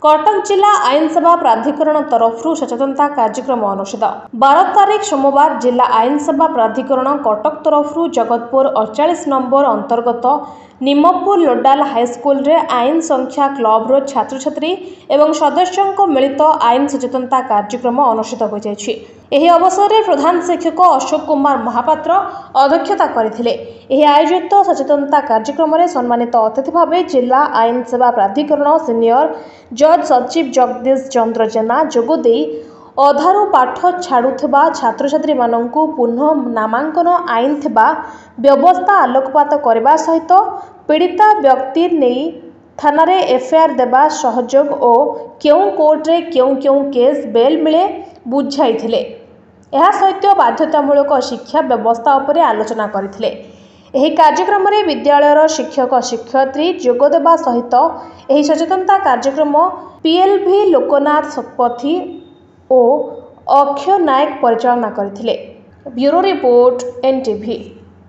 कटक जिला आईन सेवा प्राधिकरण तरफ सचेतनता कार्यक्रम अनुष्ठित 12 तारीख सोमवार जिला आईन सेवा प्राधिकरण कटक तरफ जगतपुर 48 नंबर अंतर्गत निमपुर लोडाल हाईस्कल रे आईन संख्या क्लब रो छात्र छात्री एवं सदस्यों मिलित आईन सचेतनता कार्यक्रम अनुष्ठित हो जायछि। एही अवसर में प्रधान शिक्षक अशोक कुमार महापात्र अध्यक्षता करथिले। एही आयोजित सचेतनता कार्यक्रम में सम्मानित अतिथि भाव जिला आईन सेवा प्राधिकरण सीनियर जज सचिव जगदीश चंद्र जेना जोगदे अधारू पाठ छाड़ुवा छात्र छात्री माननकु पुनः नामांकन आईन थिबा व्यवस्था आलोकपात करने सहित पीड़िता व्यक्ति नहीं थाना रे एफआईआर देबा सहयोग और केउं कोर्ट रे केउं केस बेल मिले बुझाइथिले। एहा सहित बाध्यतामूलक शिक्षा व्यवस्था उपरे आलोचना करथिले। एही कार्यक्रम रे विद्यालयर शिक्षक शिक्षयित्री जोगदेबा सहित एही सचेतनता कार्यक्रम पीएलभी लोकनाथ शतपथी और अक्षय नायक परिचालना करथिले। Bureau report NTV.